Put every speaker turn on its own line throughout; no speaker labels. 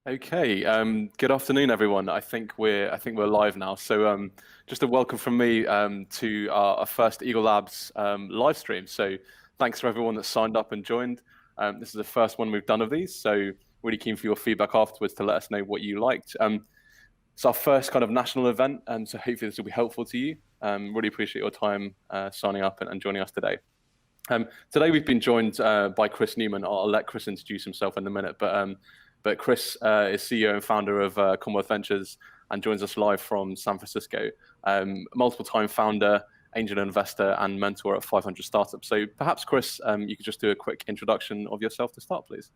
Okay. Good afternoon, everyone. I think we're live now. So, just a welcome from me to our first Eagle Labs live stream. So, thanks for everyone that signed up and joined. This is the first one we've done of these. So, really keen for your feedback afterwards to let us know what you liked. It's our first kind of national event, and so hopefully this will be helpful to you. Really appreciate your time signing up and joining us today. Today we've been joined by Chris Newman. I'll let Chris introduce himself in a minute, but Chris is CEO and founder of Commonwealth Ventures and joins us live from San Francisco. Multiple time founder, angel investor, and mentor at 500 startups. So perhaps Chris, you could just do a quick introduction of yourself to start, please.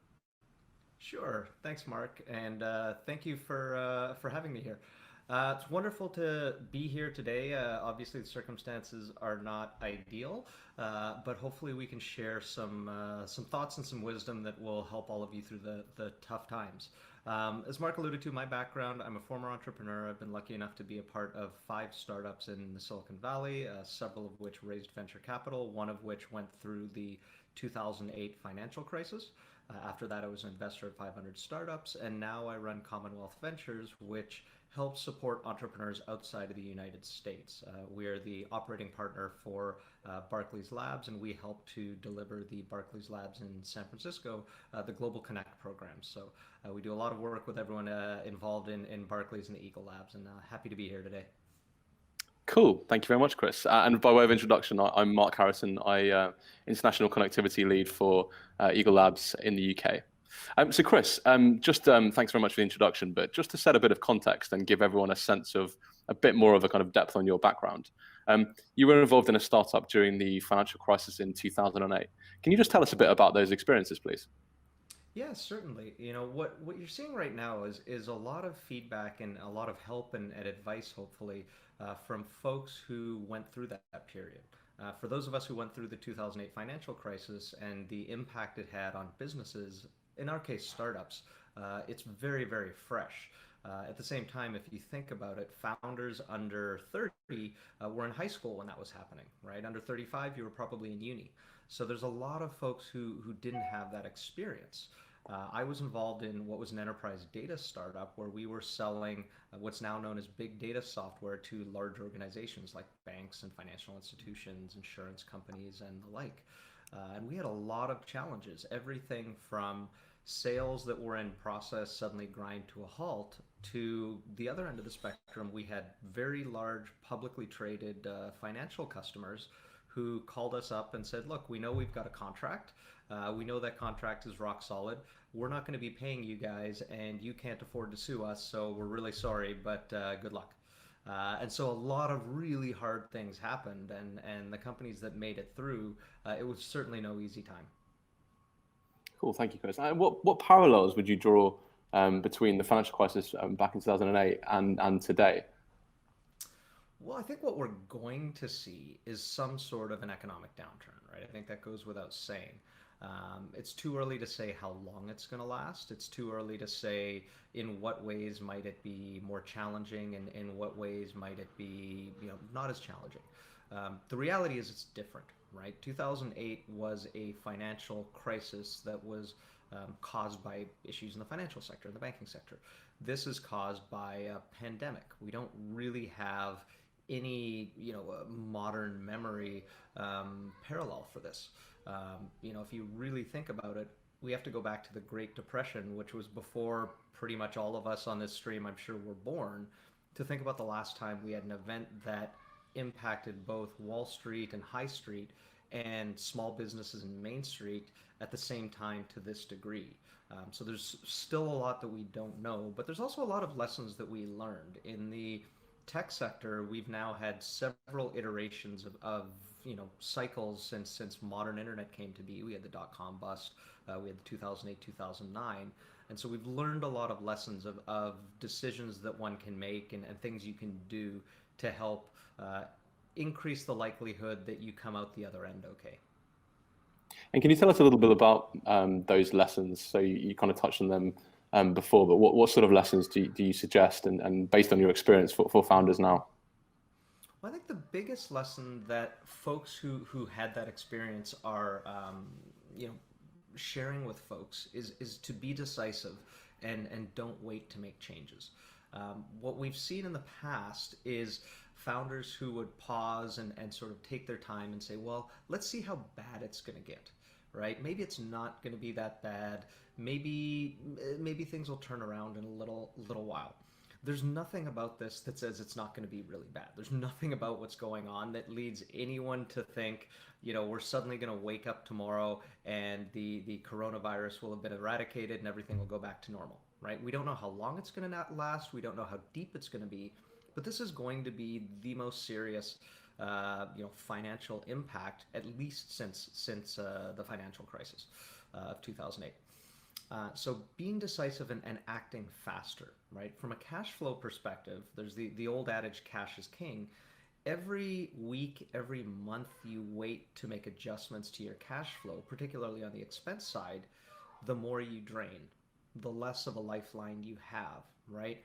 Sure. Thanks, Mark, and thank you for having me here. It's wonderful to be here today. Obviously, the circumstances are not ideal, but hopefully we can share some thoughts and some wisdom that will help all of you through the tough times. As Mark alluded to, my background, I'm a former entrepreneur. I've been lucky enough to be a part of 5 startups in the Silicon Valley, several of which raised venture capital, one of which went through the 2008 financial crisis. After that, I was an investor at 500 startups, and now I run Commonwealth Ventures, which helps support entrepreneurs outside of the United States. We are the operating partner for Barclays Labs, and we help to deliver the Barclays Labs in San Francisco, the Global Connect program. So we do a lot of work with everyone involved in Barclays and the Eagle Labs, and happy to be here today.
Cool. Thank you very much, Chris. And by way of introduction, I'm Mark Harrison. International connectivity lead for Eagle Labs in the UK. So Chris, just thanks very much for the introduction, but just to set a bit of context and give everyone a sense of a bit more of a kind of depth on your background. You were involved in a startup during the financial crisis in 2008. Can you just tell us a bit about those experiences, please?
Yeah, certainly. You know, what you're seeing right now is a lot of feedback and a lot of help and advice, hopefully, from folks who went through that period. For those of us who went through the 2008 financial crisis and the impact it had on businesses, in our case, startups, it's very, very fresh. At the same time, if you think about it, founders under 30 were in high school when that was happening, right? Under 35, you were probably in uni. So there's a lot of folks who didn't have that experience. I was involved in what was an enterprise data startup where we were selling what's now known as big data software to large organizations like banks and financial institutions, insurance companies, and the like. And we had a lot of challenges, everything from sales that were in process suddenly grind to a halt to the other end of the spectrum. We had very large publicly traded financial customers who called us up and said, look, we know we've got a contract. We know that contract is rock solid. We're not going to be paying you guys, and you can't afford to sue us, so we're really sorry, but good luck. And so a lot of really hard things happened, and the companies that made it through, it was certainly no easy time.
Cool. Thank you, Chris. And what parallels would you draw between the financial crisis back in 2008 and today?
Well, I think what we're going to see is some sort of an economic downturn, right? I think that goes without saying. It's too early to say how long it's going to last. It's too early to say in what ways might it be more challenging and in what ways might it be, not as challenging. The reality is it's different, right? 2008 was a financial crisis that was caused by issues in the financial sector, in the banking sector. This is caused by a pandemic. We don't really have any modern memory parallel for this. If you really think about it, we have to go back to the Great Depression, which was before pretty much all of us on this stream, I'm sure, were born, to think about the last time we had an event that impacted both Wall Street and High Street and small businesses in Main Street at the same time to this degree. So there's still a lot that we don't know, but there's also a lot of lessons that we learned. In the tech sector, we've now had several iterations of cycles since modern internet came to be. We had the dot-com bust, we had the 2008, 2009, and so we've learned a lot of lessons of decisions that one can make and things you can do to help increase the likelihood that you come out the other end okay.
And can you tell us a little bit about those lessons? So you kind of touched on them before, but what sort of lessons do you suggest and based on your experience for founders now?
Well, I think the biggest lesson that folks who had that experience are, sharing with folks is to be decisive and don't wait to make changes. What we've seen in the past is founders who would pause and sort of take their time and say, well, let's see how bad it's going to get, right? Maybe it's not going to be that bad. Maybe things will turn around in a little while. There's nothing about this that says it's not going to be really bad. There's nothing about what's going on that leads anyone to think, we're suddenly going to wake up tomorrow and the coronavirus will have been eradicated and everything will go back to normal, right? We don't know how long it's going to last. We don't know how deep it's going to be, but this is going to be the most serious, financial impact, at least since the financial crisis of 2008. So being decisive and acting faster, right? From a cash flow perspective, there's the old adage, cash is king. Every week, every month you wait to make adjustments to your cash flow, particularly on the expense side, the more you drain, the less of a lifeline you have, right?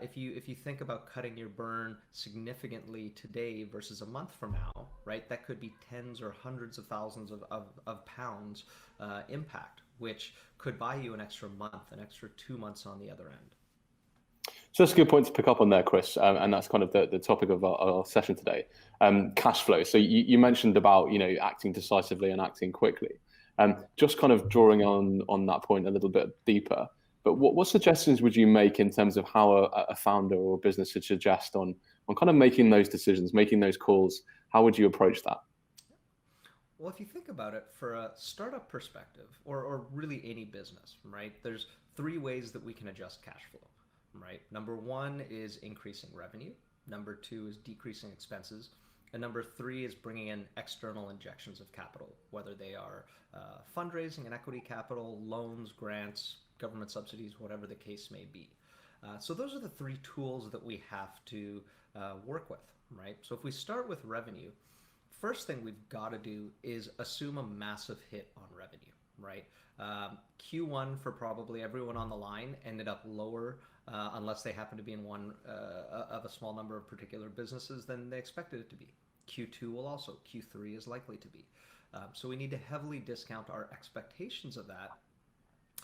If you think about cutting your burn significantly today versus a month from now, right, that could be tens or hundreds of thousands of pounds impact, which could buy you an extra month, an extra 2 months on the other end.
So that's a good point to pick up on there, Chris, and that's kind of the topic of our session today, cash flow. So you mentioned about acting decisively and acting quickly. Just kind of drawing on that point a little bit deeper. But what suggestions would you make in terms of how a founder or a business should suggest on kind of making those decisions, making those calls? How would you approach that?
Well, if you think about it, for a startup perspective, or really any business, right, there's 3 ways that we can adjust cash flow, right? Number 1 is increasing revenue. Number 2 is decreasing expenses. And number 3 is bringing in external injections of capital, whether they are fundraising and equity capital, loans, grants, government subsidies, whatever the case may be. So those are the 3 tools that we have to work with, right? So if we start with revenue, first thing we've got to do is assume a massive hit on revenue, right? Q1 for probably everyone on the line ended up lower unless they happen to be in one of a small number of particular businesses than they expected it to be. Q2 will also. Q3 is likely to be. So we need to heavily discount our expectations of that.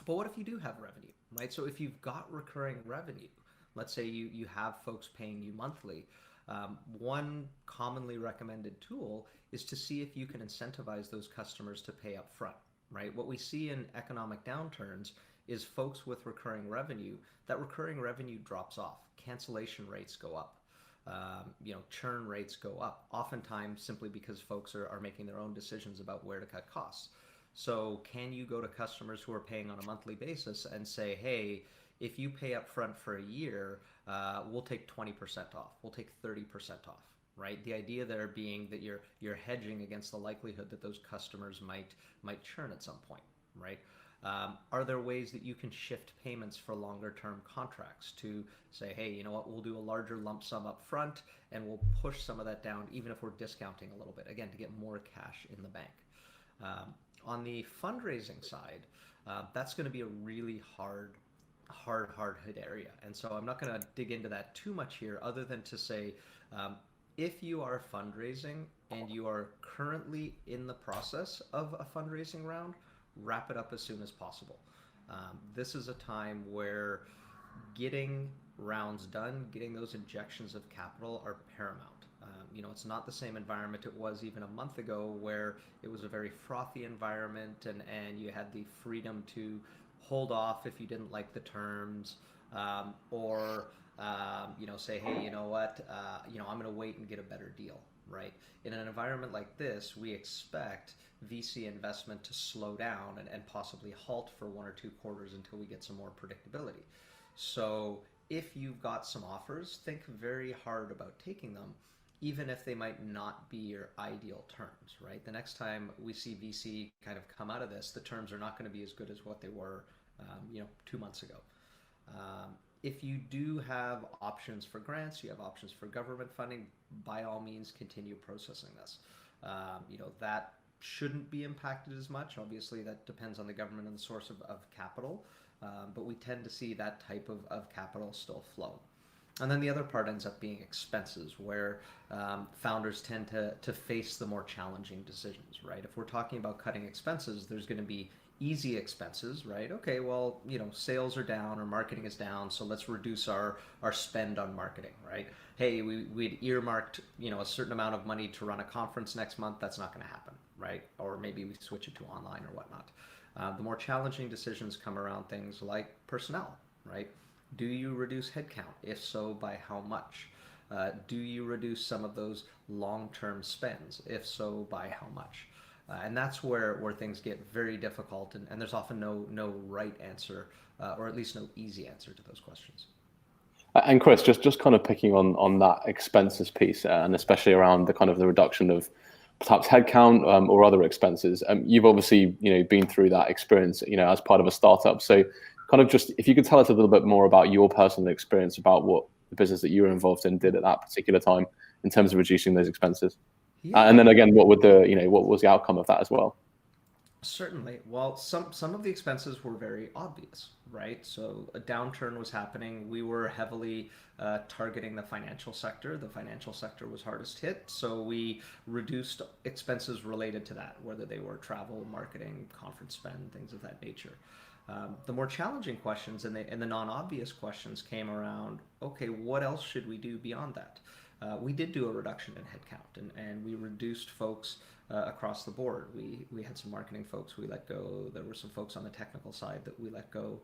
But what if you do have revenue, right? So if you've got recurring revenue, let's say you have folks paying you monthly, one commonly recommended tool is to see if you can incentivize those customers to pay up front, right? What we see in economic downturns is folks with recurring revenue, that recurring revenue drops off. Cancellation rates go up. Churn rates go up, oftentimes simply because folks are making their own decisions about where to cut costs. So can you go to customers who are paying on a monthly basis and say, hey, if you pay up front for a year, we'll take 20% off, we'll take 30% off, right? The idea there being that you're hedging against the likelihood that those customers might churn at some point, right? Are there ways that you can shift payments for longer term contracts to say, hey, you know what, we'll do a larger lump sum up front and we'll push some of that down even if we're discounting a little bit, again, to get more cash in the bank. On the fundraising side, that's going to be a really hard hit area. And so I'm not going to dig into that too much here other than to say, if you are fundraising and you are currently in the process of a fundraising round, wrap it up as soon as possible. This is a time where getting rounds done, getting those injections of capital are paramount. It's not the same environment it was even a month ago where it was a very frothy environment and you had the freedom to hold off if you didn't like the terms, or say, hey, you know what, I'm going to wait and get a better deal, right? In an environment like this, we expect VC investment to slow down and possibly halt for 1 or 2 quarters until we get some more predictability. So if you've got some offers, think very hard about taking them, even if they might not be your ideal terms, right? The next time we see VC kind of come out of this, the terms are not going to be as good as what they were 2 months ago. If you do have options for grants, you have options for government funding, by all means continue processing this. That shouldn't be impacted as much. Obviously, that depends on the government and the source of capital, but we tend to see that type of capital still flow. And then the other part ends up being expenses, where founders tend to face the more challenging decisions, right? If we're talking about cutting expenses, there's going to be easy expenses, right? Okay, well, sales are down or marketing is down, so let's reduce our spend on marketing, right? Hey, we'd earmarked, a certain amount of money to run a conference next month. That's not going to happen, right? Or maybe we switch it to online or whatnot. The more challenging decisions come around things like personnel, right? Do you reduce headcount? If so, by how much? Do you reduce some of those long-term spends? If so, by how much? And that's where things get very difficult, and there's often no right answer, or at least no easy answer to those questions.
And Chris, just kind of picking on that expenses piece, and especially around the kind of the reduction of perhaps headcount or other expenses. You've obviously been through that experience as part of a startup. So kind of just if you could tell us a little bit more about your personal experience about what the business that you were involved in did at that particular time in terms of reducing those expenses. And
Yeah.
then again, what was the outcome of that as well?
Certainly. Well, some of the expenses were very obvious, right? So a downturn was happening. We were heavily targeting the financial sector. The financial sector was hardest hit, so we reduced expenses related to that, whether they were travel, marketing, conference spend, things of that nature. The more challenging questions and the non-obvious questions came around, okay, what else should we do beyond that? We did do a reduction in headcount, and we reduced folks across the board. We had some marketing folks we let go. There were some folks on the technical side that we let go.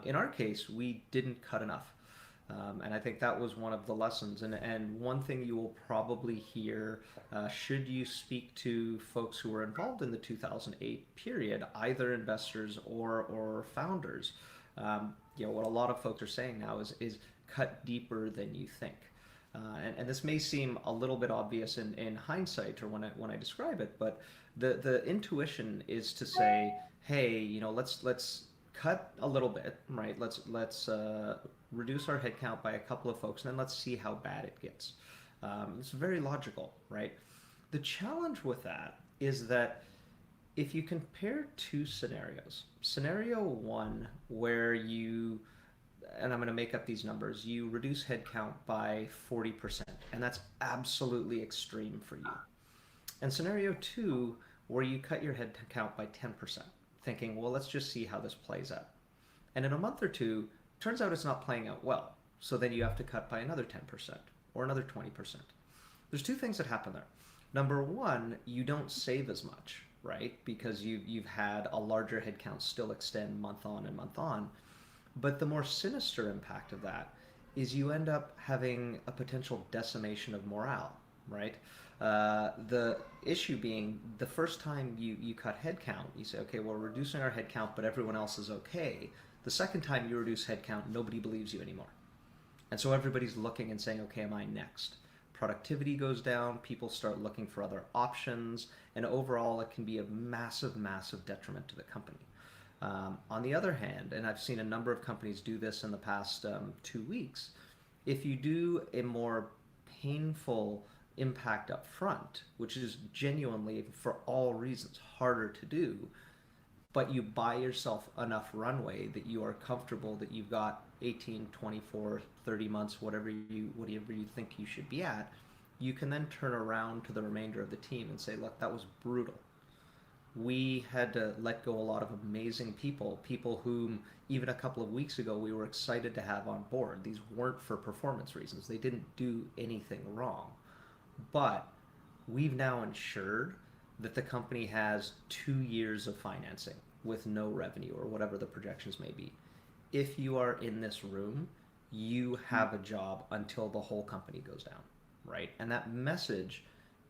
In our case, we didn't cut enough. And I think that was one of the lessons. And one thing you will probably hear, should you speak to folks who were involved in the 2008 period, either investors or founders, what a lot of folks are saying now is cut deeper than you think. And this may seem a little bit obvious in hindsight or when I describe it, but the intuition is to say, hey, let's cut a little bit, right? Let's reduce our headcount by a couple of folks, and then let's see how bad it gets. It's very logical, right? The challenge with that is that if you compare two scenarios, scenario one where you, and I'm going to make up these numbers, you reduce headcount by 40%, and that's absolutely extreme for you. And scenario two, where you cut your headcount by 10%, thinking, well, let's just see how this plays out. And in a month or two, turns out it's not playing out well. So then you have to cut by another 10% or another 20%. There's two things that happen there. Number one, you don't save as much, right? Because you've had a larger headcount still extend month on and month on. But the more sinister impact of that is you end up having a potential decimation of morale, right? The issue being the first time you cut headcount, you say, okay, well, we're reducing our headcount, but everyone else is okay. The second time you reduce headcount, nobody believes you anymore. And so everybody's looking and saying, okay, am I next? Productivity goes down, people start looking for other options, and overall it can be a massive, massive detriment to the company. On the other hand, and I've seen a number of companies do this in the past 2 weeks, if you do a more painful impact up front, which is genuinely, for all reasons, harder to do, but you buy yourself enough runway that you are comfortable that you've got 18, 24, 30 months, whatever you think you should be at, you can then turn around to the remainder of the team and say, look, that was brutal. We had to let go a lot of amazing people whom even a couple of weeks ago we were excited to have on board. These weren't for performance reasons. They didn't do anything wrong. But we've now ensured that the company has 2 years of financing with no revenue or whatever the projections may be. If you are in this room, you have a job until the whole company goes down, right? And that message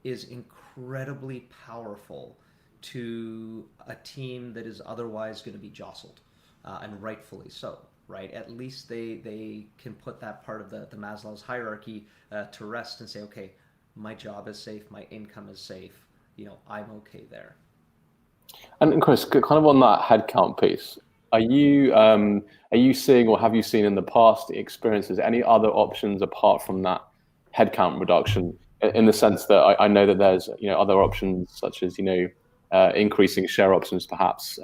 is incredibly powerful to a team that is otherwise going to be jostled, and rightfully so, right? At least they can put that part of the Maslow's hierarchy to rest and say, okay, my job is safe, my income is safe, I'm okay there.
And Chris, kind of on that headcount piece, are you seeing or have you seen in the past experiences any other options apart from that headcount reduction? In the sense that I know that there's other options such as increasing share options perhaps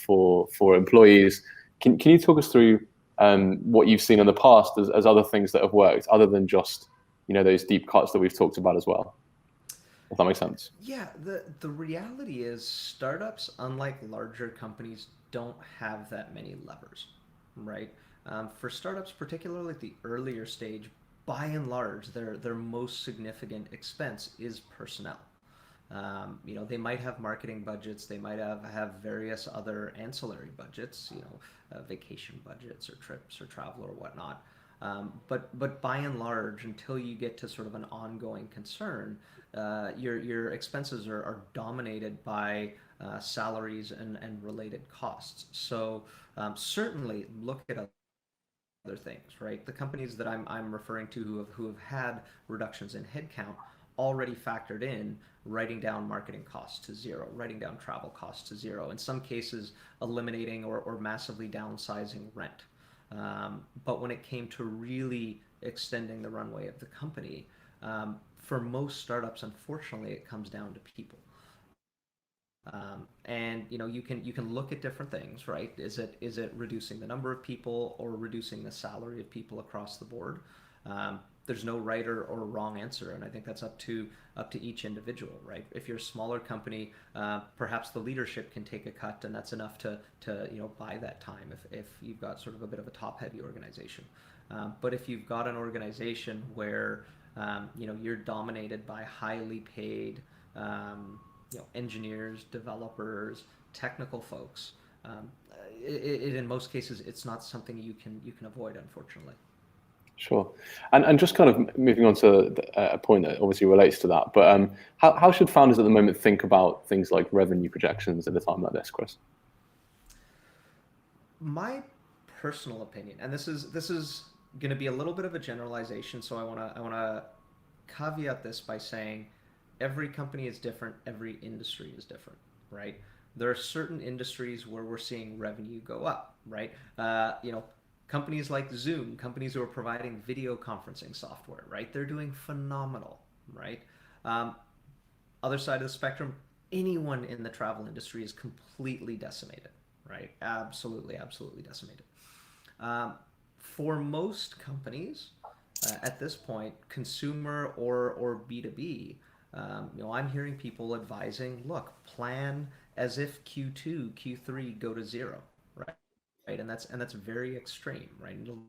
for employees. Can you talk us through what you've seen in the past as other things that have worked, other than just those deep cuts that we've talked about as well. If that makes sense.
Yeah, the reality is startups, unlike larger companies, don't have that many levers, right? For startups, particularly at the earlier stage, by and large, their most significant expense is personnel. They might have marketing budgets, they might have various other ancillary budgets, vacation budgets or trips or travel or whatnot. But by and large, until you get to sort of an ongoing concern, your expenses are dominated by salaries and related costs. So certainly look at other things, right? The companies that I'm referring to who have had reductions in headcount already factored in writing down marketing costs to zero, writing down travel costs to zero, in some cases eliminating or massively downsizing rent. But when it came to really extending the runway of the company, for most startups, unfortunately, it comes down to people. And you can look at different things, right? Is it reducing the number of people or reducing the salary of people across the board? There's no right or wrong answer, and I think that's up to each individual, right? If you're a smaller company, perhaps the leadership can take a cut, and that's enough to buy that time if you've got sort of a bit of a top-heavy organization. But if you've got an organization where you're dominated by highly paid engineers, developers, technical folks, in most cases it's not something you can avoid, unfortunately.
Sure. And just kind of moving on to a point that obviously relates to that, but how should founders at the moment think about things like revenue projections at a time like this, Chris?
My personal opinion, and this is going to be a little bit of a generalization, so I want to caveat this by saying every company is different, every industry is different, right? There are certain industries where we're seeing revenue go up, right? Companies like Zoom, companies who are providing video conferencing software, right? They're doing phenomenal, right? Other side of the spectrum, anyone in the travel industry is completely decimated, right? Absolutely, absolutely decimated. For most companies, at this point, consumer or B2B, I'm hearing people advising, look, plan as if Q2, Q3 go to zero, right? And that's very extreme, right? It'll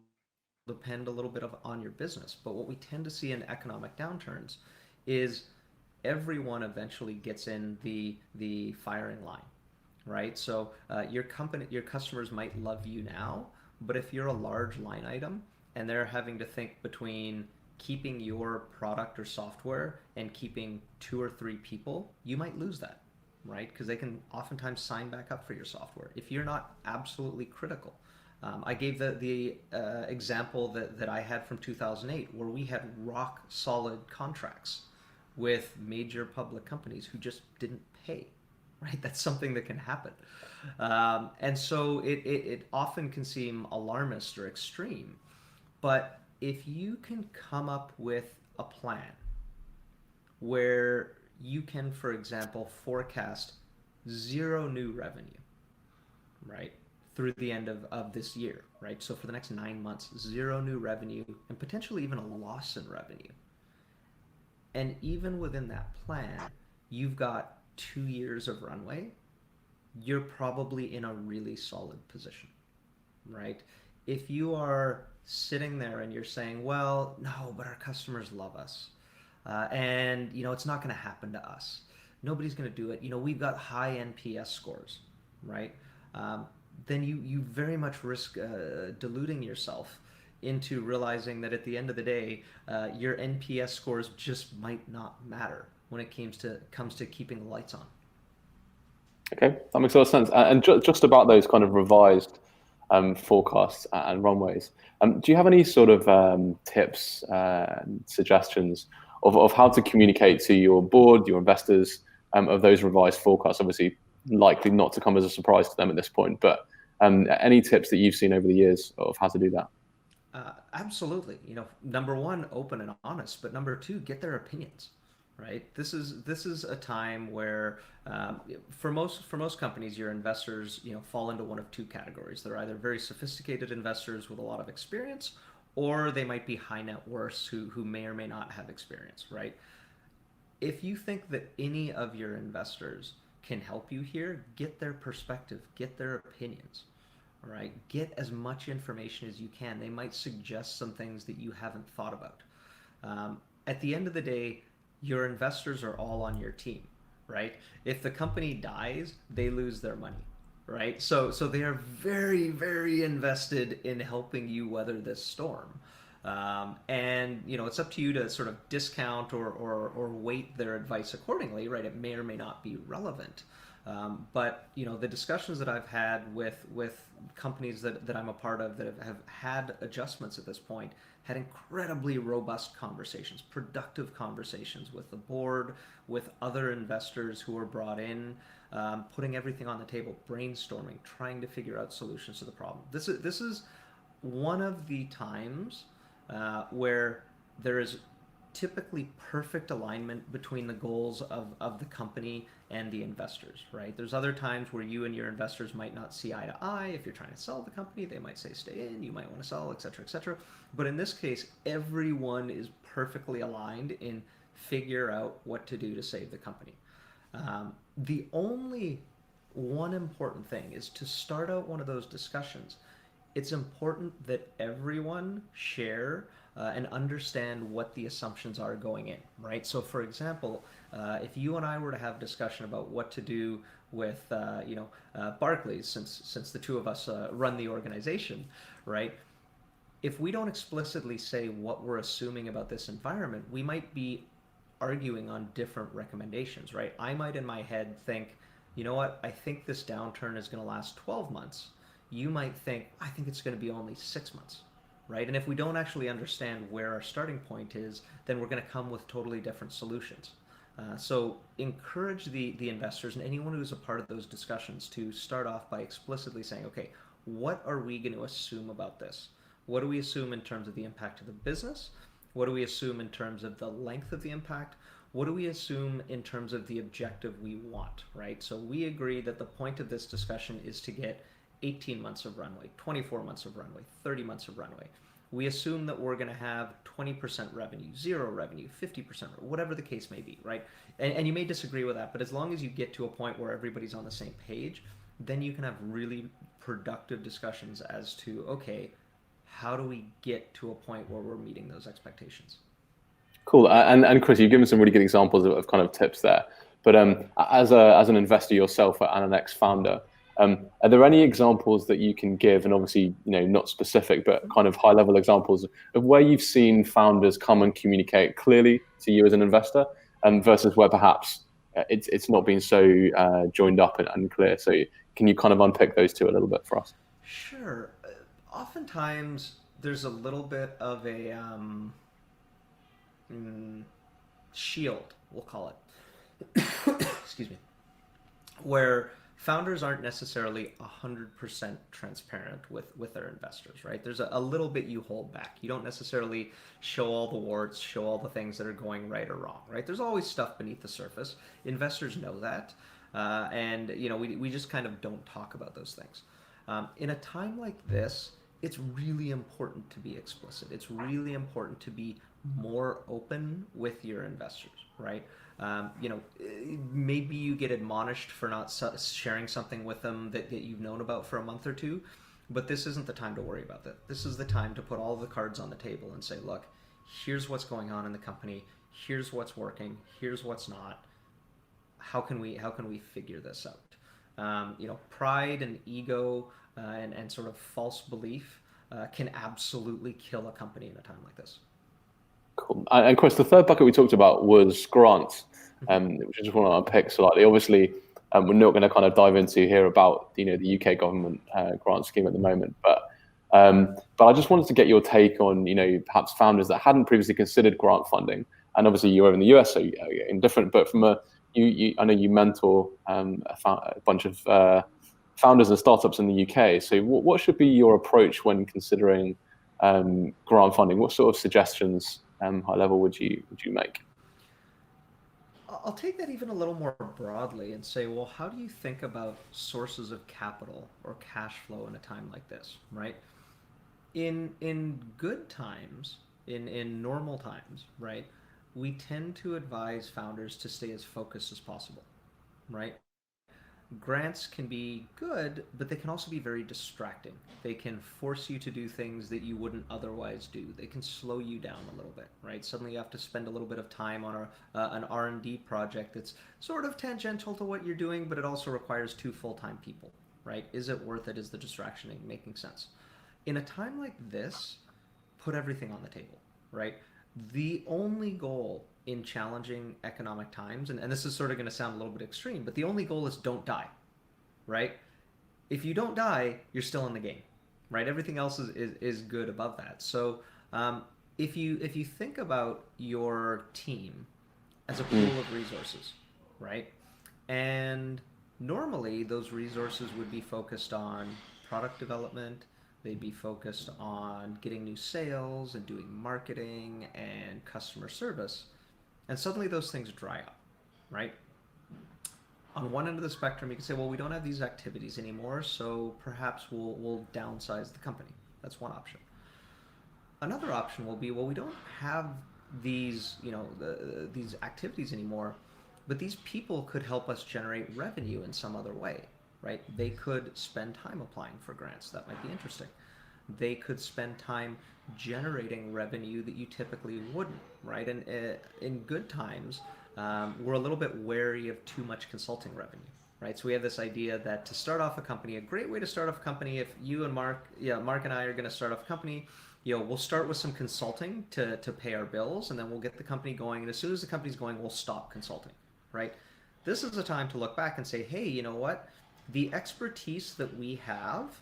depend a little bit on your business, but what we tend to see in economic downturns is everyone eventually gets in the firing line, right? So your customers might love you now, but if you're a large line item and they're having to think between keeping your product or software and keeping 2 or 3 people, you might lose that, right? Because they can oftentimes sign back up for your software if you're not absolutely critical. I gave the example that I had from 2008, where we had rock solid contracts with major public companies who just didn't pay, right? That's something that can happen. And so it often can seem alarmist or extreme, but if you can come up with a plan where you can, for example, forecast zero new revenue, right, through the end of this year, right? So for the next 9 months, zero new revenue and potentially even a loss in revenue. And even within that plan, you've got 2 years of runway, you're probably in a really solid position, right? If you are sitting there and you're saying, well, no, but our customers love us. And it's not going to happen to us. Nobody's going to do it. We've got high NPS scores, right? Then you very much risk deluding yourself into realizing that at the end of the day, your NPS scores just might not matter when it comes to keeping the lights on.
Okay, that makes a lot of sense. And just about those kind of revised forecasts and runways, do you have any sort of tips, suggestions of how to communicate to your board, your investors, of those revised forecasts? Obviously, likely not to come as a surprise to them at this point, but any tips that you've seen over the years of how to do that?
Absolutely. Number one, open and honest, but number two, get their opinions, right? This is a time where for most companies, your investors fall into one of two categories. They're either very sophisticated investors with a lot of experience, or they might be high net worths who may or may not have experience, right? If you think that any of your investors can help you here, get their perspective, get their opinions. All right, get as much information as you can. They might suggest some things that you haven't thought about. At the end of the day, your investors are all on your team, right? If the company dies, they lose their money, right? So they are very, very invested in helping you weather this storm. And it's up to you to sort of discount or weight their advice accordingly, right? It may or may not be relevant. But the discussions that I've had with companies that I'm a part of that have had adjustments at this point had incredibly robust conversations, productive conversations with the board, with other investors who were brought in, putting everything on the table, brainstorming, trying to figure out solutions to the problem. This is one of the times where there is typically perfect alignment between the goals of the company and the investors, right? There's other times where you and your investors might not see eye to eye. If you're trying to sell the company, they might say stay in, you might want to sell, et cetera, et cetera. But in this case, everyone is perfectly aligned in figure out what to do to save the company. The only one important thing is to start out one of those discussions. It's important that everyone share and understand what the assumptions are going in, right? So, for example, if you and I were to have a discussion about what to do with, Barclays, since the two of us run the organization, right? If we don't explicitly say what we're assuming about this environment, we might be arguing on different recommendations, right? I might in my head think, you know what, I think this downturn is going to last 12 months. You might think, I think it's going to be only 6 months, right? And if we don't actually understand where our starting point is, then we're going to come with totally different solutions. So encourage the investors and anyone who's a part of those discussions to start off by explicitly saying, okay, what are we going to assume about this? What do we assume in terms of the impact of the business? What do we assume in terms of the length of the impact? What do we assume in terms of the objective we want, right? So we agree that the point of this discussion is to get 18 months of runway, 24 months of runway, 30 months of runway. We assume that we're going to have 20% revenue, 0 revenue, 50%, whatever the case may be, right? And you may disagree with that, but as long as you get to a point where everybody's on the same page, then you can have really productive discussions as to, okay, how do we get to a point where we're meeting those expectations?
Cool. And Chris, you've given some really good examples of kind of tips there. But as an investor yourself and an ex-founder, are there any examples that you can give, and obviously, not specific, but kind of high-level examples of where you've seen founders come and communicate clearly to you as an investor, versus where perhaps it's not been so joined up and clear? So can you kind of unpick those two a little bit for us?
Sure. Oftentimes, there's a little bit of a shield, we'll call it, excuse me, where founders aren't necessarily 100% transparent with their investors, right? There's a little bit you hold back. You don't necessarily show all the warts, show all the things that are going right or wrong, right? There's always stuff beneath the surface. Investors know that. And we just kind of don't talk about those things. In a time like this, it's really important to be explicit. It's really important to be more open with your investors, right? Maybe you get admonished for not sharing something with them that you've known about for a month or two, but this isn't the time to worry about that. This is the time to put all the cards on the table and say, look, here's what's going on in the company. Here's what's working. Here's what's not. How can we figure this out? Pride and ego and sort of false belief can absolutely kill a company in a time like this.
Cool. And Chris, the third bucket we talked about was grants, which I just want to unpick slightly. Obviously, we're not going to kind of dive into here about the UK government grant scheme at the moment, but I just wanted to get your take on perhaps founders that hadn't previously considered grant funding, and obviously you're in the US, so you're indifferent. But from I know you mentor a bunch of founders and startups in the UK. So what should be your approach when considering grant funding? What sort of suggestions, high level, would you make?
I'll take that even a little more broadly and say, well, how do you think about sources of capital or cash flow in a time like this, right? In good times, in normal times, right, we tend to advise founders to stay as focused as possible, right? Grants can be good, but they can also be very distracting. They can force you to do things that you wouldn't otherwise do. They can slow you down a little bit, right? Suddenly you have to spend a little bit of time on an R&D project that's sort of tangential to what you're doing, but it also requires two full-time people, right? Is it worth it? Is the distraction making sense? In a time like this, put everything on the table, right? The only goal in challenging economic times, and this is sort of going to sound a little bit extreme, but the only goal is don't die, right? If you don't die, you're still in the game, right? Everything else is good above that. So if you think about your team as a
Mm.
pool of resources, right? And normally those resources would be focused on product development, they'd be focused on getting new sales and doing marketing and customer service. And suddenly those things dry up, right? On one end of the spectrum, you can say, well, we don't have these activities anymore, so perhaps we'll downsize the company. That's one option. Another option will be, well, we don't have these activities anymore, but these people could help us generate revenue in some other way, right? They could spend time applying for grants. That might be interesting. They could spend time generating revenue that you typically wouldn't, right? And in good times, we're a little bit wary of too much consulting revenue, right? So we have this idea that to start off a company, a great way to start off a company, if you and Mark, yeah, Mark and I are going to start off a company, we'll start with some consulting to pay our bills, and then we'll get the company going. And as soon as the company's going, we'll stop consulting, right? This is a time to look back and say, hey, you know what? The expertise that we have,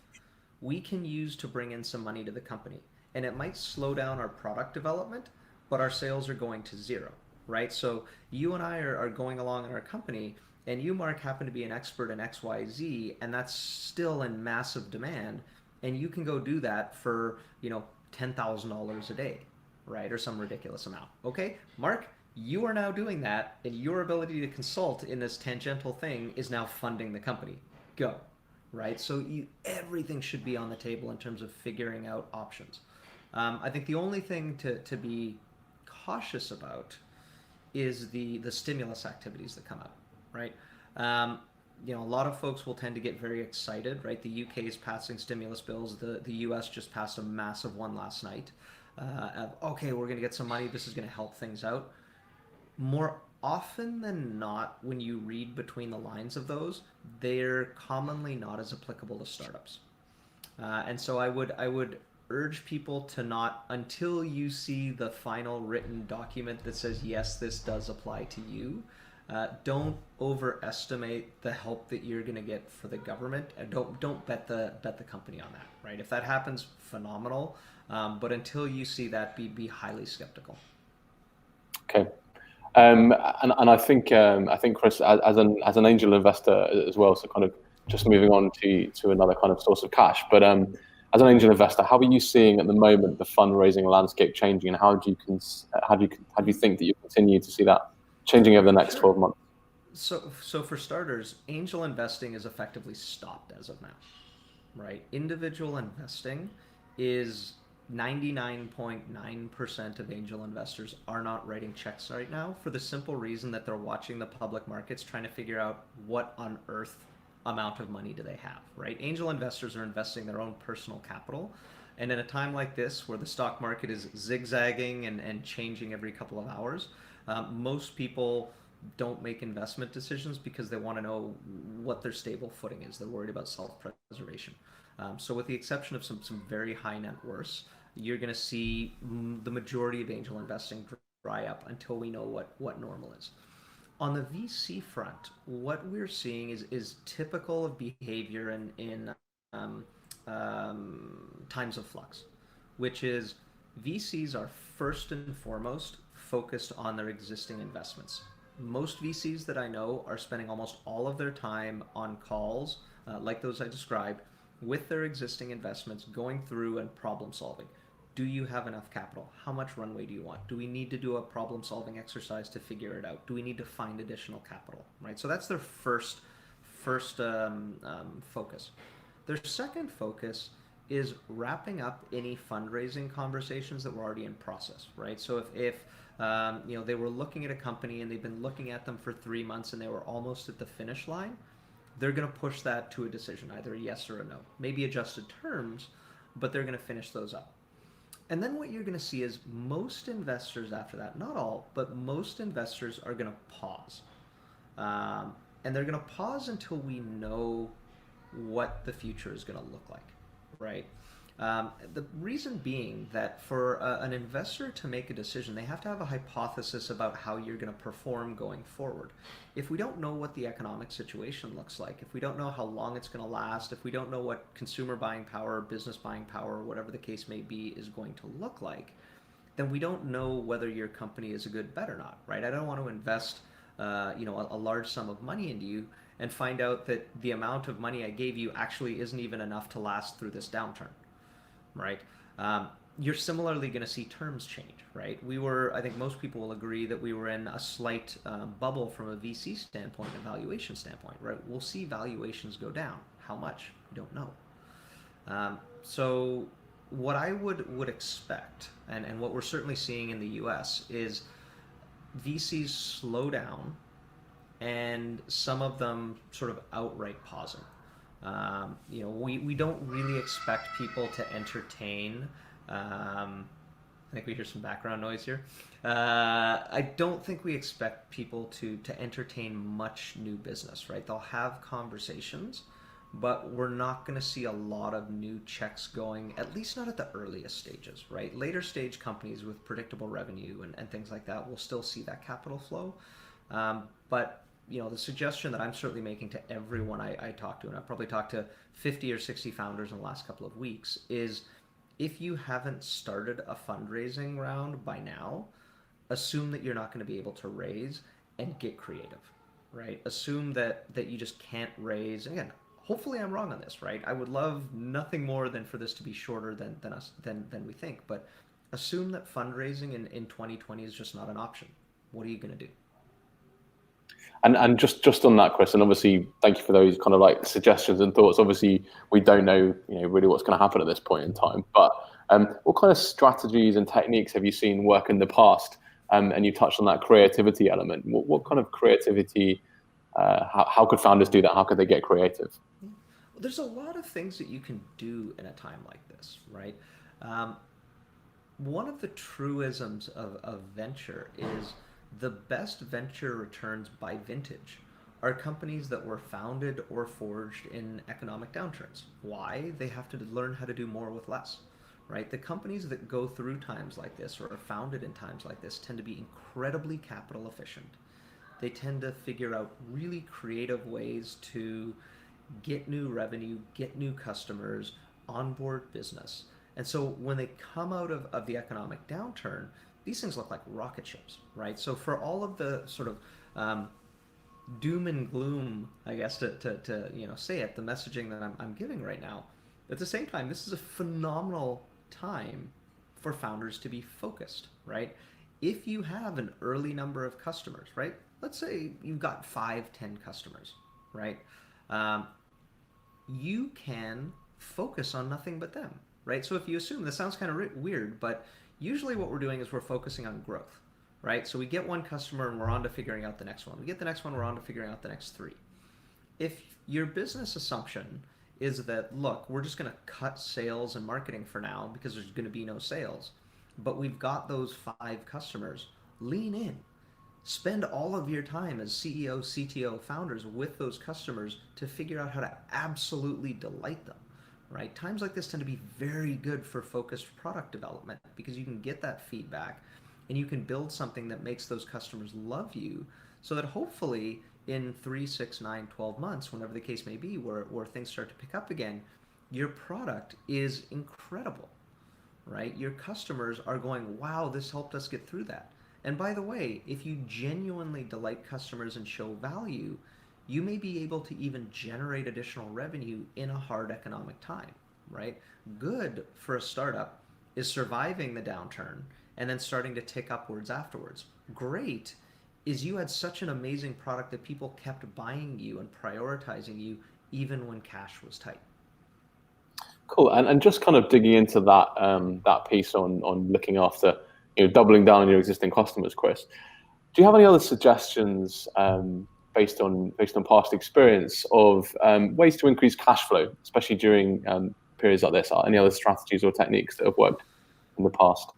we can use to bring in some money to the company. And it might slow down our product development, but our sales are going to zero, right? So you and I are going along in our company, and you, Mark, happen to be an expert in XYZ, and that's still in massive demand. And you can go do that for, $10,000 a day, right? Or some ridiculous amount. Okay, Mark, you are now doing that, and your ability to consult in this tangential thing is now funding the company. Go, right? So everything should be on the table in terms of figuring out options. I think the only thing to be cautious about is the stimulus activities that come out, right? A lot of folks will tend to get very excited, right? The UK is passing stimulus bills. The US just passed a massive one last night. Okay, we're going to get some money. This is going to help things out. More often than not, when you read between the lines of those, they're commonly not as applicable to startups. And so I would urge people to not, until you see the final written document that says yes, this does apply to you. Don't overestimate the help that you're going to get for the government, and don't bet the company on that. Right? If that happens, phenomenal. But until you see that, be highly skeptical.
Okay. And I think Chris, as an angel investor as well, so kind of just moving on to another kind of source of cash. But as an angel investor, how are you seeing at the moment the fundraising landscape changing, and how do you think that you continue to see that changing over the next
Sure.
12 months?
So for starters, angel investing is effectively stopped as of now, right? Individual investing is 99.9% of angel investors are not writing checks right now for the simple reason that they're watching the public markets trying to figure out what on earth amount of money do they have, right? Angel investors are investing their own personal capital. And in a time like this where the stock market is zigzagging and changing every couple of hours, most people don't make investment decisions because they want to know what their stable footing is. They're worried about self-preservation. So with the exception of some very high net worths, you're going to see the majority of angel investing dry up until we know what normal is. On the VC front, what we're seeing is typical of behavior in um, times of flux, which is VCs are first and foremost focused on their existing investments. Most VCs that I know are spending almost all of their time on calls, like those I described, with their existing investments, going through and problem solving. Do you have enough capital? How much runway do you want? Do we need to do a problem solving exercise to figure it out? Do we need to find additional capital, right? So that's their first focus. Their second focus is wrapping up any fundraising conversations that were already in process, right? So if they were looking at a company and they've been looking at them for 3 months and they were almost at the finish line, they're going to push that to a decision, either a yes or a no. Maybe adjusted terms, but they're going to finish those up. And then what you're going to see is most investors after that, not all, but most investors are going to pause. And they're going to pause until we know what the future is going to look like, right? The reason being that for an investor to make a decision, they have to have a hypothesis about how you're going to perform going forward. If we don't know what the economic situation looks like, if we don't know how long it's going to last, if we don't know what consumer buying power, business buying power, whatever the case may be, is going to look like, then we don't know whether your company is a good bet or not, right? I don't want to invest a large sum of money into you and find out that the amount of money I gave you actually isn't even enough to last through this downturn, right? You're similarly going to see terms change, right? I think most people will agree that we were in a slight bubble from a VC standpoint and valuation standpoint, right? We'll see valuations go down. How much? We don't know. So what I would expect, and what we're certainly seeing in the US, is VCs slow down and some of them sort of outright pausing. We don't really expect people to entertain. I think we hear some background noise here. I don't think we expect people to entertain much new business, right? They'll have conversations, but we're not going to see a lot of new checks going, at least not at the earliest stages, right? Later stage companies with predictable revenue and things like that will still see that capital flow. But the suggestion that I'm certainly making to everyone I talk to, and I've probably talked to 50 or 60 founders in the last couple of weeks, is if you haven't started a fundraising round by now, assume that you're not going to be able to raise, and get creative, right? Assume that you just can't raise. Again, hopefully I'm wrong on this, right? I would love nothing more than for this to be shorter than we think, but assume that fundraising in 2020 is just not an option. What are you going to do?
And just on that, Chris, and obviously thank you for those kind of like suggestions and thoughts. Obviously, we don't know, really what's going to happen at this point in time. But what kind of strategies and techniques have you seen work in the past? And you touched on that creativity element. What kind of creativity? How could founders do that? How could they get creative?
Well, there's a lot of things that you can do in a time like this, right? One of the truisms of venture is the best venture returns by vintage are companies that were founded or forged in economic downturns. Why? They have to learn how to do more with less, right? The companies that go through times like this or are founded in times like this tend to be incredibly capital efficient. They tend to figure out really creative ways to get new revenue, get new customers, onboard business. And so when they come out of the economic downturn, these things look like rocket ships, right? So for all of the sort of doom and gloom, I guess, to say it, the messaging that I'm giving right now, at the same time, this is a phenomenal time for founders to be focused, right? If you have an early number of customers, right? Let's say you've got 5-10 customers, right? You can focus on nothing but them, right? So if you assume, this sounds kind of weird, but usually what we're doing is we're focusing on growth, right? So we get one customer and we're on to figuring out the next one. We get the next one, we're on to figuring out the next 3. If your business assumption is that, look, we're just going to cut sales and marketing for now because there's going to be no sales, but we've got those 5 customers, lean in. Spend all of your time as CEO, CTO, founders with those customers to figure out how to absolutely delight them. Right? Times like this tend to be very good for focused product development because you can get that feedback and you can build something that makes those customers love you so that hopefully in 3, 6, 9, 12 months, whenever the case may be, where things start to pick up again, your product is incredible, right? Your customers are going, wow, this helped us get through that. And by the way, if you genuinely delight customers and show value, you may be able to even generate additional revenue in a hard economic time, right? Good for a startup, is surviving the downturn and then starting to tick upwards afterwards. Great, is you had such an amazing product that people kept buying you and prioritizing you even when cash was tight.
Cool. And just kind of digging into that that piece on looking after, doubling down on your existing customers, Chris. Do you have any other suggestions based on past experience of ways to increase cash flow, especially during periods like this? Any other strategies or techniques that have worked in the past?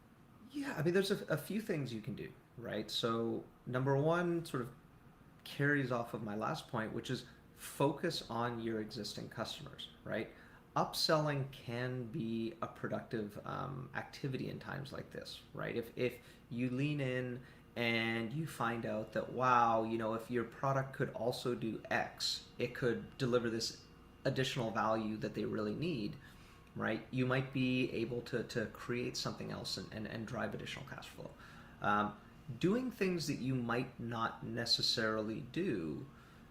Yeah, I mean, there's a few things you can do, right? So, number one sort of carries off of my last point, which is focus on your existing customers, right? Upselling can be a productive activity in times like this, right? If you lean in and you find out that, wow, if your product could also do X, it could deliver this additional value that they really need, right? You might be able to create something else and drive additional cash flow. Um, Doing things that you might not necessarily do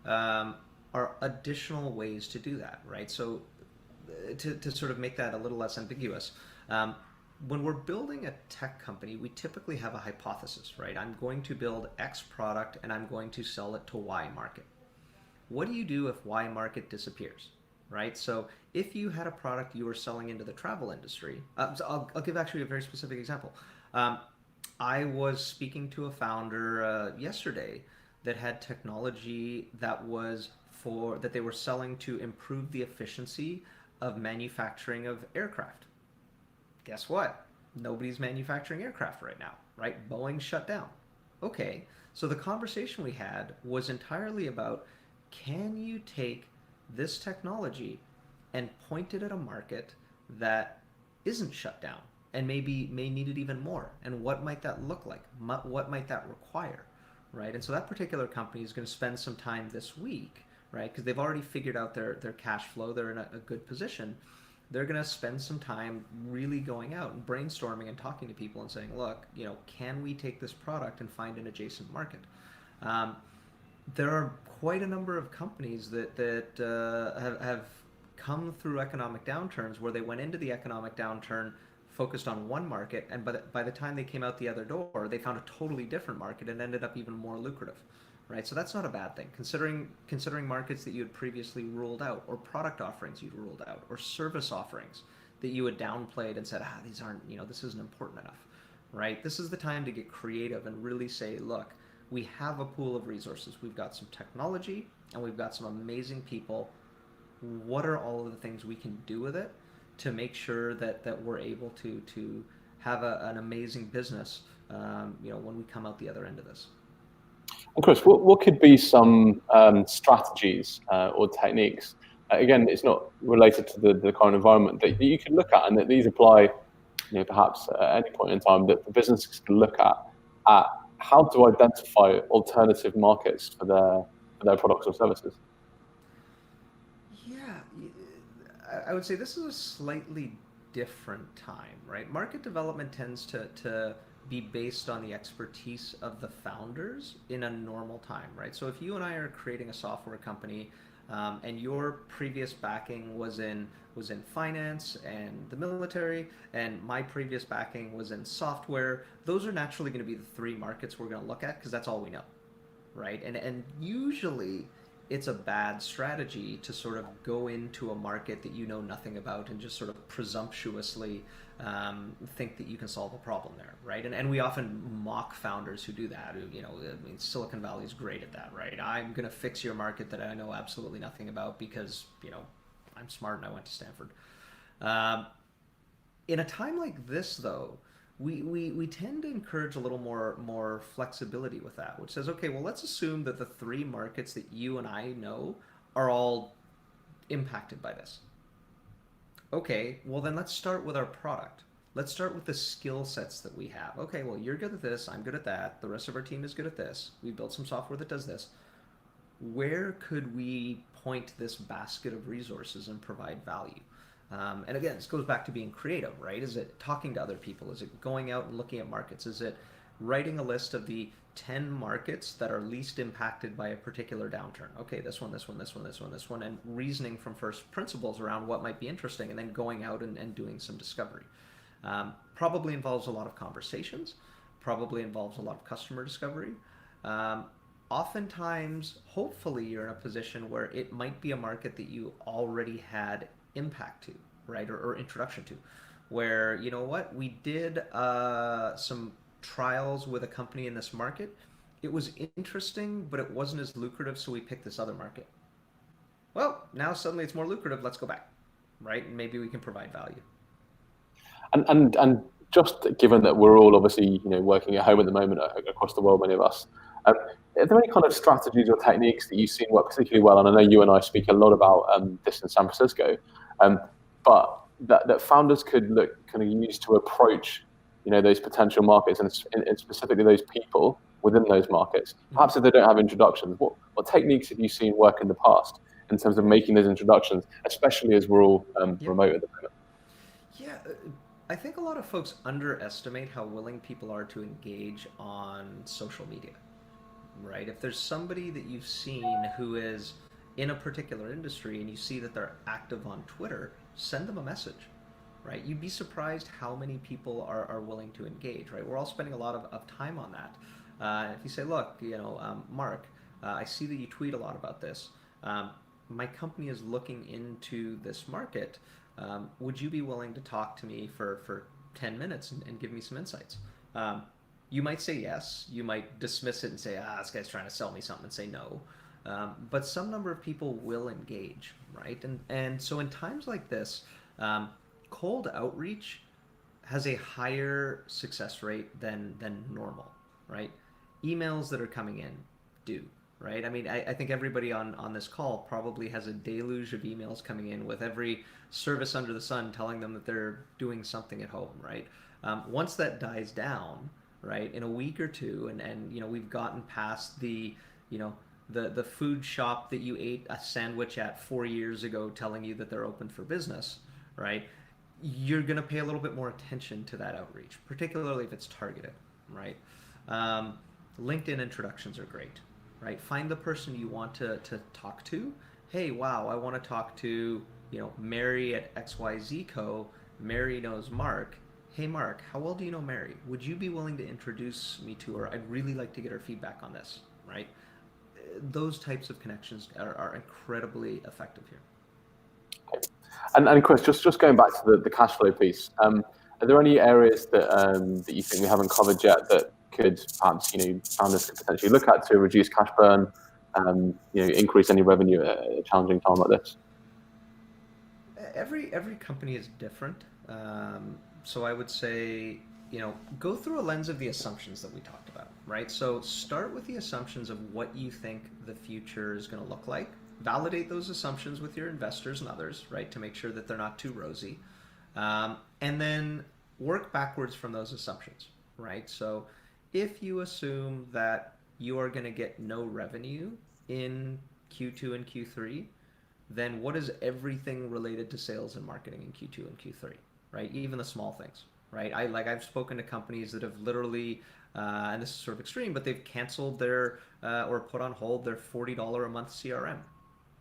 are additional ways to do that, right? So to sort of make that a little less ambiguous, um, when we're building a tech company, we typically have a hypothesis, right? I'm going to build X product and I'm going to sell it to Y market. What do you do if Y market disappears, right? So if you had a product you were selling into the travel industry, so I'll give actually a very specific example. Um, I was speaking to a founder yesterday that had technology that they were selling to improve the efficiency of manufacturing of aircraft. Guess what? Nobody's manufacturing aircraft right now, right? Boeing shut down. Okay, so the conversation we had was entirely about, can you take this technology and point it at a market that isn't shut down and maybe may need it even more? And what might that look like? What might that require? Right? And so that particular company is going to spend some time this week, right? Because they've already figured out their cash flow. They're in a good position. They're going to spend some time really going out and brainstorming and talking to people and saying, look, can we take this product and find an adjacent market? Um, there are quite a number of companies that have come through economic downturns where they went into the economic downturn focused on one market, and by the time they came out the other door, they found a totally different market and ended up even more lucrative, right? So that's not a bad thing. Considering markets that you had previously ruled out, or product offerings you'd ruled out, or service offerings that you had downplayed and said, these aren't, this isn't important enough, right? This is the time to get creative and really say, look, we have a pool of resources. We've got some technology and we've got some amazing people. What are all of the things we can do with it to make sure that we're able to have an amazing business, when we come out the other end of this?
And Chris, what could be some strategies or techniques? Again, it's not related to the current environment that you could look at, and that these apply, perhaps at any point in time, that the businesses can look at how to identify alternative markets for their products or services.
Yeah, I would say this is a slightly different time, right? Market development tends to be based on the expertise of the founders in a normal time, right? So if you and I are creating a software company, and your previous backing was in finance and the military, and my previous backing was in software, those are naturally going to be the three markets we're going to look at because that's all we know, right? And usually it's a bad strategy to sort of go into a market that you know nothing about and just sort of presumptuously think that you can solve a problem there, right? And we often mock founders who do that. I mean, Silicon Valley is great at that, right? I'm going to fix your market that I know absolutely nothing about because I'm smart and I went to Stanford. Um, in a time like this, though, we tend to encourage a little more flexibility with that, which says, okay, well, let's assume that the three markets that you and I know are all impacted by this. Okay, well, then let's start with our product. Let's start with the skill sets that we have. Okay, well, you're good at this, I'm good at that, the rest of our team is good at this, we built some software that does this. Where could we point this basket of resources and provide value? And again, this goes back to being creative, right? Is it talking to other people? Is it going out and looking at markets? Is it writing a list of the 10 markets that are least impacted by a particular downturn? Okay, this one, this one, this one, this one, this one, and reasoning from first principles around what might be interesting, and then going out and doing some discovery. Probably involves a lot of conversations, probably involves a lot of customer discovery. Um, Oftentimes, hopefully, you're in a position where it might be a market that you already had impact to, right, or introduction to, where you know what, we did some trials with a company in this market. It was interesting, but it wasn't as lucrative, so we picked this other market. Well, now suddenly it's more lucrative. Let's go back, right? And maybe we can provide value.
And just given that we're all obviously working at home at the moment across the world, many of us, are there any kind of strategies or techniques that you've seen work particularly well? And I know you and I speak a lot about this in San Francisco, um, but that founders could look kind of use to approach those potential markets and specifically those people within those markets. Perhaps if they don't have introductions, what techniques have you seen work in the past in terms of making those introductions, especially as we're all
Yeah.
remote at the moment?
Yeah, I think a lot of folks underestimate how willing people are to engage on social media, right? If there's somebody that you've seen who is in a particular industry and you see that they're active on Twitter, send them a message, right? You'd be surprised how many people are willing to engage, right? We're all spending a lot of time on that. If you say, look, Mark, I see that you tweet a lot about this. Um, my company is looking into this market. Would you be willing to talk to me for 10 minutes and give me some insights? Um, you might say yes. You might dismiss it and say, this guy's trying to sell me something, and say no. But some number of people will engage, right? And so in times like this, um, cold outreach has a higher success rate than normal, right? Emails that are coming in do, right? I mean, I think everybody on this call probably has a deluge of emails coming in with every service under the sun telling them that they're doing something at home, right? Once that dies down, right, in a week or two, and we've gotten past you know the food shop that you ate a sandwich at 4 years ago telling you that they're open for business, right? You're going to pay a little bit more attention to that outreach, particularly if it's targeted, right? Um, LinkedIn introductions are great, right? Find the person you want to talk to. Hey, wow, I want to talk to, Mary at XYZ Co. Mary knows Mark. Hey, Mark, how well do you know Mary? Would you be willing to introduce me to her? I'd really like to get her feedback on this, right? Those types of connections are incredibly effective here.
Okay. And Chris, just going back to the cash flow piece, are there any areas that you think we haven't covered yet that could perhaps founders could potentially look at to reduce cash burn, increase any revenue at a challenging time like this?
Every company is different. So I would say, go through a lens of the assumptions that we talked about, right? So start with the assumptions of what you think the future is going to look like. Validate those assumptions with your investors and others, right, to make sure that they're not too rosy. And then work backwards from those assumptions, right? So if you assume that you are going to get no revenue in Q2 and Q3, then what is everything related to sales and marketing in Q2 and Q3, right? Even the small things, right? I've spoken to companies that have literally, and this is sort of extreme, but they've canceled their or put on hold their $40 a month CRM,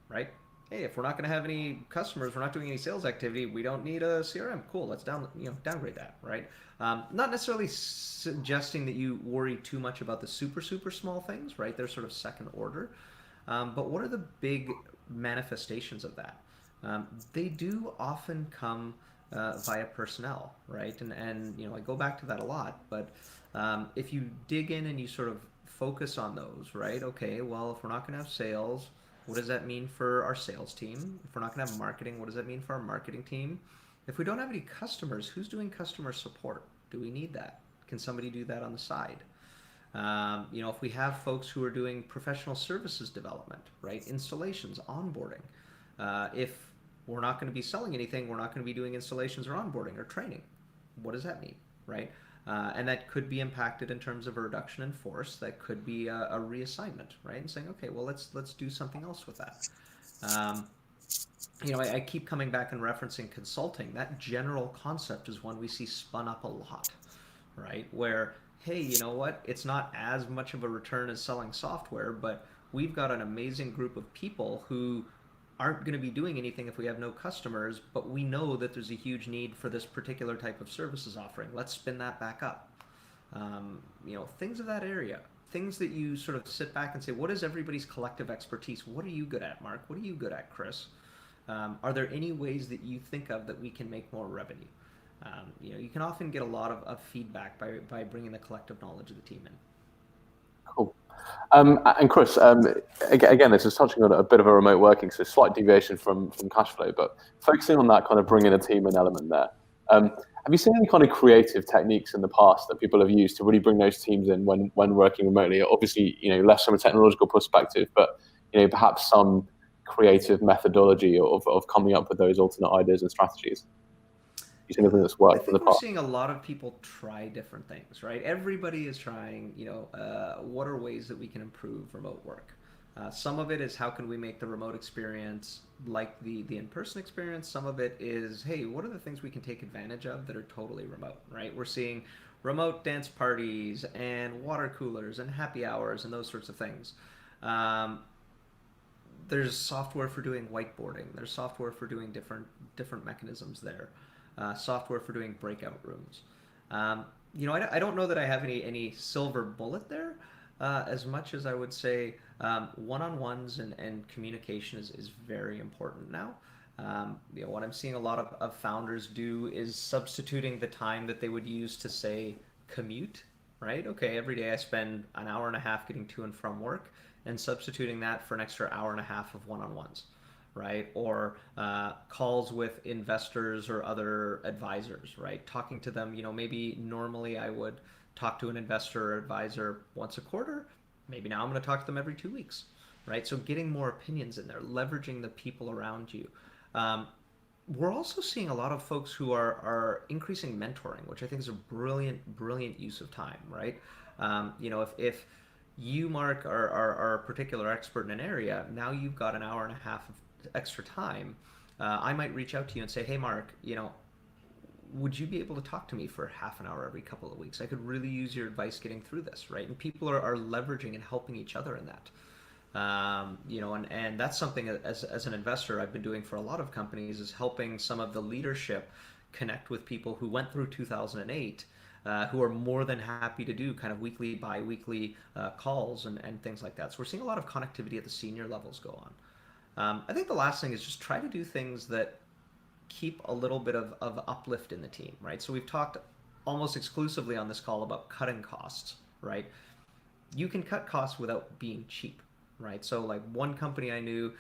right? Hey, if we're not going to have any customers, we're not doing any sales activity, we don't need a CRM. Cool, let's downgrade that, right? Not necessarily suggesting that you worry too much about the super small things, right? They're sort of second order. But what are the big manifestations of that? They do often come via personnel, right? And I go back to that a lot. But if you dig in and you sort of focus on those, right? Okay, well, if we're not going to have sales, what does that mean for our sales team? If we're not going to have marketing, what does that mean for our marketing team? If we don't have any customers, who's doing customer support? Do we need that? Can somebody do that on the side? If we have folks who are doing professional services development, right, installations, onboarding, if we're not going to be selling anything, we're not going to be doing installations or onboarding or training. What does that mean, right? And that could be impacted in terms of a reduction in force. That could be a reassignment, right? And saying, okay, well, let's do something else with that. Um, I keep coming back and referencing consulting. That general concept is one we see spun up a lot, right? Where, hey, you know what? It's not as much of a return as selling software, but we've got an amazing group of people who aren't going to be doing anything if we have no customers, but we know that there's a huge need for this particular type of services offering. Let's spin that back up. Things of that area. Things that you sort of sit back and say, what is everybody's collective expertise? What are you good at, Mark? What are you good at, Chris? Are there any ways that you think of that we can make more revenue? You can often get a lot of feedback by bringing the collective knowledge of the team in.
Cool. And Chris, again, this is touching on a bit of a remote working, so slight deviation from cash flow, but focusing on that kind of bringing a team in element there. Have you seen any kind of creative techniques in the past that people have used to really bring those teams in when working remotely? Obviously, less from a technological perspective, but perhaps some creative methodology of coming up with those alternate ideas and strategies. You see anything that's worked in the past?
We're seeing a lot of people try different things, right? Everybody is trying, what are ways that we can improve remote work? Some of it is how can we make the remote experience like the in-person experience? Some of it is, hey, what are the things we can take advantage of that are totally remote, right? We're seeing remote dance parties and water coolers and happy hours and those sorts of things. There's software for doing whiteboarding. There's software for doing different mechanisms there. Software for doing breakout rooms. I don't know that I have any silver bullet there, as much as I would say one-on-ones and communication is very important now. What I'm seeing a lot of founders do is substituting the time that they would use to say commute, right? Okay, every day I spend an hour and a half getting to and from work, and substituting that for an extra hour and a half of one-on-ones, right? Or calls with investors or other advisors, right? Talking to them, maybe normally I would talk to an investor or advisor once a quarter. Maybe now I'm going to talk to them every 2 weeks, right? So getting more opinions in there, leveraging the people around you. We're also seeing a lot of folks who are increasing mentoring, which I think is a brilliant use of time, right? If you, Mark, are a particular expert in an area, now you've got an hour and a half of extra time. I might reach out to you and say, hey, Mark, would you be able to talk to me for half an hour every couple of weeks? I could really use your advice getting through this, right? And people are leveraging and helping each other in that. And that's something as an investor I've been doing for a lot of companies, is helping some of the leadership connect with people who went through 2008, who are more than happy to do kind of weekly, bi-weekly calls and things like that. So we're seeing a lot of connectivity at the senior levels go on. I think the last thing is just try to do things that keep a little bit of uplift in the team, right? So we've talked almost exclusively on this call about cutting costs, right? You can cut costs without being cheap, right? So like one company I knew,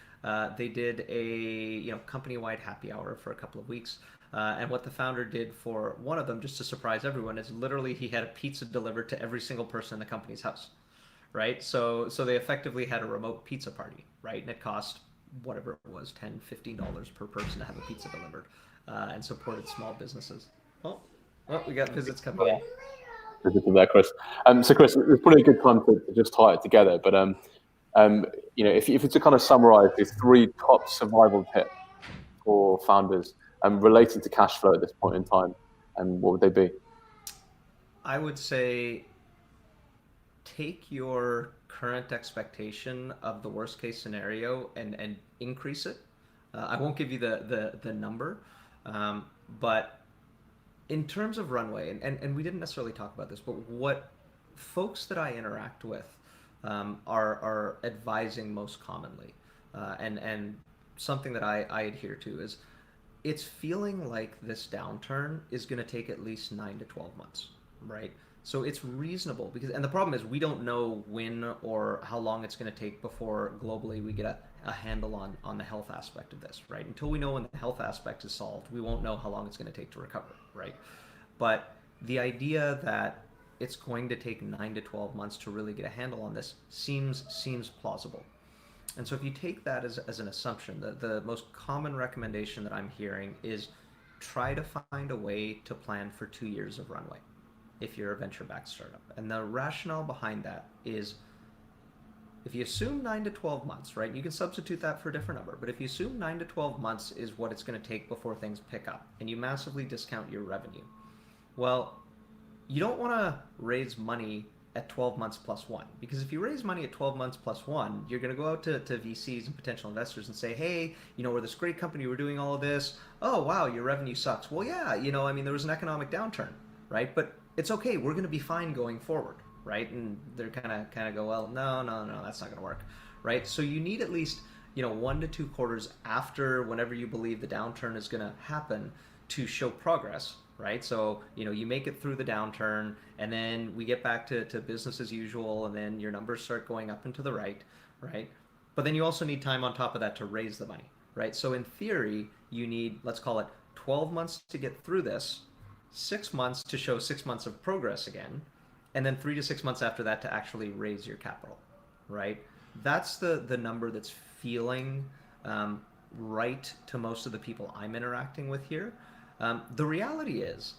they did a company-wide happy hour for a couple of weeks. And what the founder did for one of them, just to surprise everyone, is literally he had a pizza delivered to every single person in the company's house, right? So they effectively had a remote pizza party, right? And it cost whatever it was, $10, $15 per person to have a pizza delivered, and supported small businesses. Well, we got visits coming in.
Visits there, Chris. So Chris, it's probably a good time to just tie it together. But if it's to kind of summarize the 3 top survival tips for founders relating to cash flow at this point in time, what would they be?
I would say take your current expectation of the worst case scenario and increase it. I won't give you the number, but in terms of runway, and we didn't necessarily talk about this, but what folks that I interact with are advising most commonly, and something that I adhere to is, it's feeling like this downturn is going to take at least 9 to 12 months, right? So it's reasonable and the problem is we don't know when or how long it's going to take before globally we get a handle on the health aspect of this, right? Until we know when the health aspect is solved, we won't know how long it's going to take to recover, right? But the idea that it's going to take 9 to 12 months to really get a handle on this seems plausible. And so if you take that as an assumption, the most common recommendation that I'm hearing is try to find a way to plan for 2 years of runway if you're a venture-backed startup. And the rationale behind that is, if you assume 9 to 12 months, right, you can substitute that for a different number, but if you assume 9 to 12 months is what it's going to take before things pick up, and you massively discount your revenue, well, you don't want to raise money at 12 months plus one. Because if you raise money at 12 months plus one, you're going to go out to VCs and potential investors and say, hey, we're this great company, we're doing all of this. Oh, wow, your revenue sucks. Well, yeah, there was an economic downturn, right? But it's okay, we're going to be fine going forward, right? And they're kind of go, well, no, that's not going to work, right? So you need at least 1 to 2 quarters after whenever you believe the downturn is going to happen to show progress, right? So you make it through the downturn, and then we get back to business as usual, and then your numbers start going up and to the right? But then you also need time on top of that to raise the money, right? So in theory, you need, let's call it 12 months to get through this, 6 months to show 6 months of progress again, and then 3 to 6 months after that to actually raise your capital, right? That's the number that's feeling right to most of the people I'm interacting with here. The reality is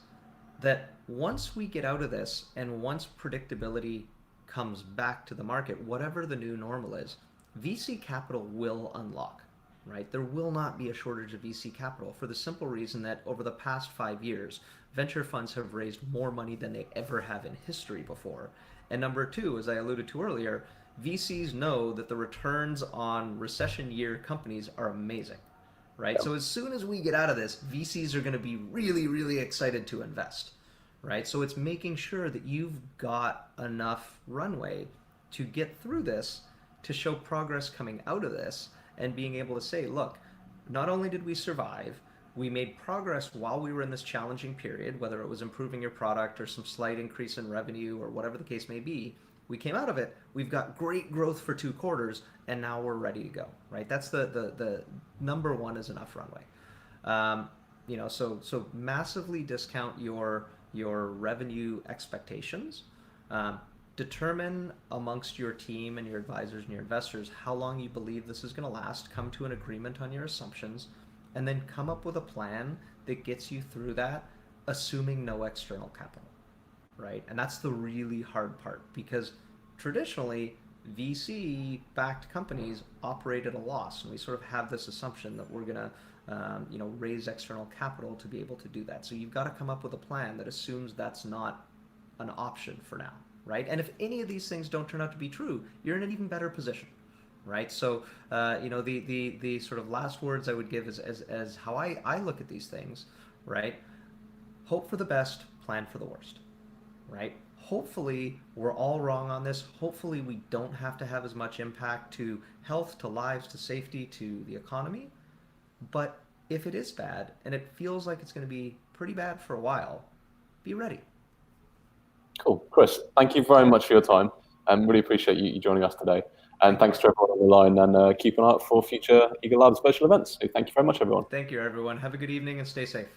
that once we get out of this and once predictability comes back to the market, whatever the new normal is, VC capital will unlock, right? There will not be a shortage of VC capital for the simple reason that over the past 5 years, venture funds have raised more money than they ever have in history before. And number two, as I alluded to earlier, VCs know that the returns on recession year companies are amazing, right? Yep. So as soon as we get out of this, VCs are going to be really, really excited to invest, right? So it's making sure that you've got enough runway to get through this, to show progress coming out of this, and being able to say, look, not only did we survive, we made progress while we were in this challenging period, whether it was improving your product or some slight increase in revenue or whatever the case may be. We came out of it, we've got great growth for 2 quarters, and now we're ready to go, right? That's the number one is enough runway. So massively discount your revenue expectations. Determine amongst your team and your advisors and your investors how long you believe this is going to last, come to an agreement on your assumptions, and then come up with a plan that gets you through that, assuming no external capital. Right? And that's the really hard part, because traditionally VC-backed companies operate at a loss, and we sort of have this assumption that we're going to raise external capital to be able to do that. So you've got to come up with a plan that assumes that's not an option for now, right? And if any of these things don't turn out to be true, you're in an even better position, right? So the sort of last words I would give is as how I look at these things, right? Hope for the best, plan for the worst. Right? Hopefully we're all wrong on this. Hopefully we don't have to have as much impact to health, to lives, to safety, to the economy. But if it is bad, and it feels like it's going to be pretty bad for a while, be ready.
Cool. Chris, thank you very much for your time. Really appreciate you joining us today. And thanks to everyone on the line, and keep an eye out for future Eagle Labs special events. So thank you very much, everyone.
Thank you, everyone. Have a good evening and stay safe.